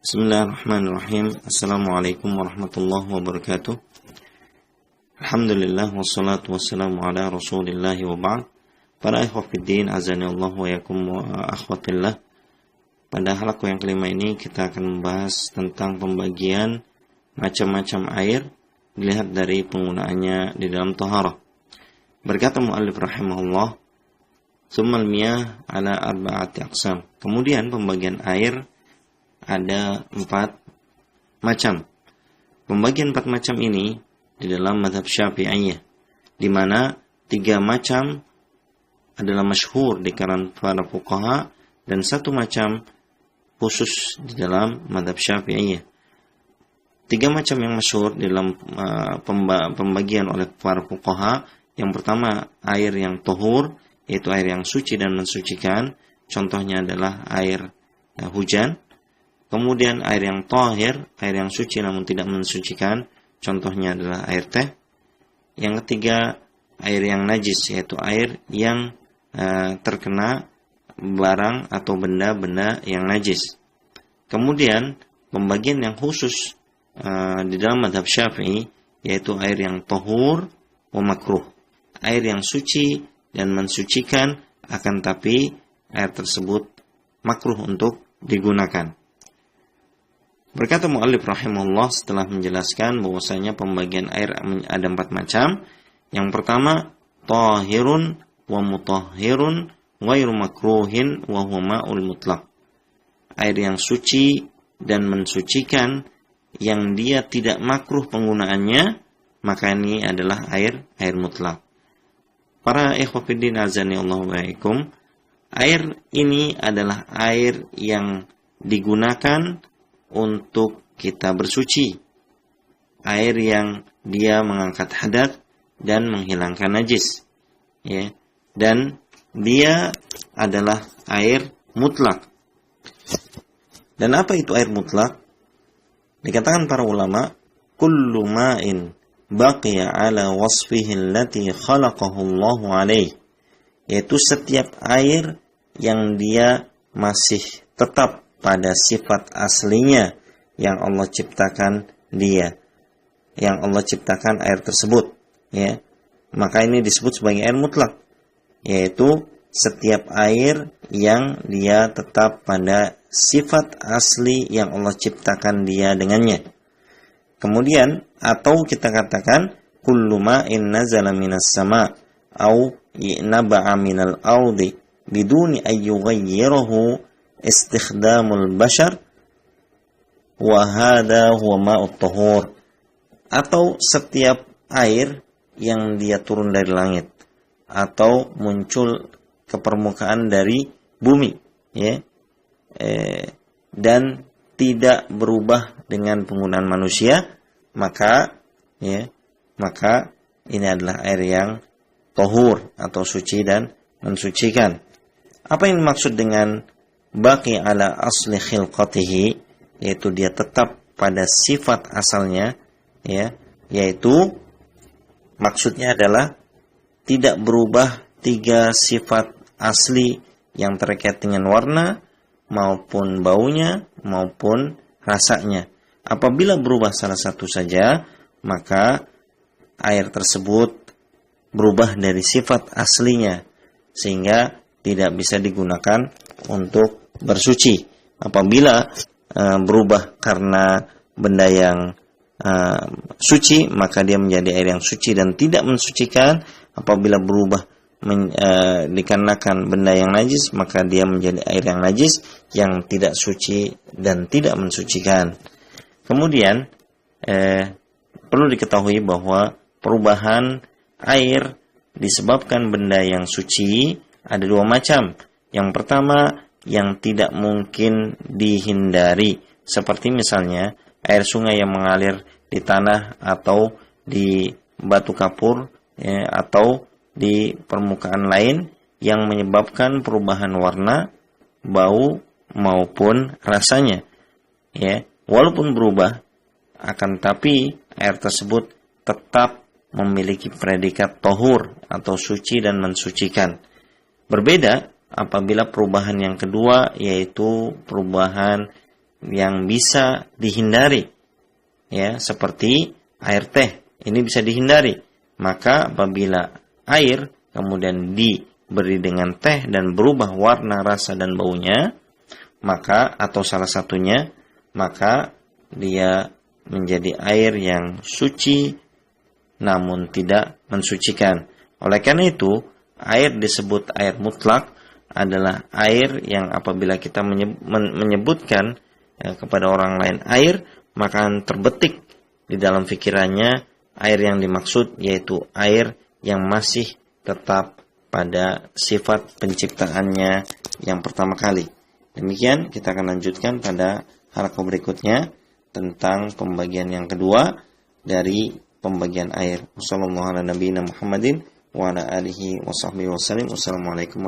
Bismillahirrahmanirrahim. Assalamualaikum warahmatullahi wabarakatuh. Alhamdulillah wassalatu wassalamu ala Rasulillah wa ba'd. Para ikhwah fiddin, azani Allah wa yakum wa akhwatillah. Pada halaqah yang kelima ini kita akan membahas tentang pembagian macam-macam air dilihat dari penggunaannya di dalam taharah. Berkata muallif rahimahullah, "Tsummal miyah ala arba'ati aqsam." Kemudian pembagian air ada 4 macam. Pembagian 4 macam ini di dalam mazhab Syafi'iyah, di mana 3 macam adalah masyhur di kalangan para fuqaha dan 1 macam khusus di dalam mazhab Syafi'iyah. 3 macam yang masyhur di dalam pembagian oleh para fuqaha. Yang pertama, air yang tahur, yaitu air yang suci dan mensucikan. Contohnya adalah air hujan. Kemudian air yang tahir, air yang suci namun tidak mensucikan, contohnya adalah air teh. Yang ketiga, air yang najis, yaitu air yang terkena barang atau benda-benda yang najis. Kemudian pembagian yang khusus di dalam mazhab Syafi'i, yaitu air yang tahur wa makruh, air yang suci dan mensucikan, akan tapi air tersebut makruh untuk digunakan. Berkata muallif rahimahullah setelah menjelaskan bahwasanya pembagian air ada 4 macam. Yang pertama, tahirun wa mutahhirun ghairu makruhin wa huwa ma'ul mutlaq. Air yang suci dan mensucikan yang dia tidak makruh penggunaannya, maka ini adalah air mutlak. Para ikhwah fiddin azani Allah wa iyakum, air ini adalah air yang digunakan untuk kita bersuci, air yang dia mengangkat hadas dan menghilangkan najis, ya. Dan dia adalah air mutlak. Dan apa itu air mutlak? Dikatakan para ulama, kullu ma'in baqiya ala wasfihi allati khalaqahu Allahu alaih, yaitu setiap air yang dia masih tetap pada sifat aslinya yang Allah ciptakan dia, yang Allah ciptakan air tersebut, ya. Maka ini disebut sebagai air mutlak, yaitu setiap air yang dia tetap pada sifat asli yang Allah ciptakan dia dengannya. Kemudian atau kita katakan kullu ma'in nazala minas sama' au naba'a minal ardi biduni ayyughayyirahu istikhdamul bashar wa hadha huwa ma'ut tahur. Atau setiap air yang dia turun dari langit atau muncul ke permukaan dari bumi, ya, dan tidak berubah dengan penggunaan manusia, maka ini adalah air yang tahur atau suci dan mensucikan. Apa yang dimaksud dengan baqi ala asli khilqatihi, yaitu dia tetap pada sifat asalnya, ya, yaitu maksudnya adalah tidak berubah 3 sifat asli yang terkait dengan warna maupun baunya maupun rasanya. Apabila berubah salah satu saja, maka air tersebut berubah dari sifat aslinya sehingga tidak bisa digunakan untuk bersuci. Apabila berubah karena benda yang suci, maka dia menjadi air yang suci dan tidak mensucikan. Apabila berubah dikarenakan benda yang najis, maka dia menjadi air yang najis yang tidak suci dan tidak mensucikan. Kemudian perlu diketahui bahwa perubahan air disebabkan benda yang suci ada 2 macam. Yang pertama, yang tidak mungkin dihindari, seperti misalnya air sungai yang mengalir di tanah atau di batu kapur, ya, atau di permukaan lain yang menyebabkan perubahan warna, bau maupun rasanya, ya. Walaupun berubah, akan tapi air tersebut tetap memiliki predikat tahur atau suci dan mensucikan. Berbeda apabila perubahan yang kedua, yaitu perubahan yang bisa dihindari, ya, seperti air teh. Ini bisa dihindari. Maka apabila air kemudian diberi dengan teh dan berubah warna, rasa dan baunya, maka atau salah satunya, maka dia menjadi air yang suci namun tidak mensucikan. Oleh karena itu, air disebut air mutlak adalah air yang apabila kita menyebutkan kepada orang lain air, maka terbetik di dalam pikirannya air yang dimaksud yaitu air yang masih tetap pada sifat penciptaannya yang pertama kali. Demikian, kita akan lanjutkan pada halaqah berikutnya tentang pembagian yang kedua dari pembagian air. Wassalamualaikum warahmatullahi wabarakatuh. Wassalamualaikum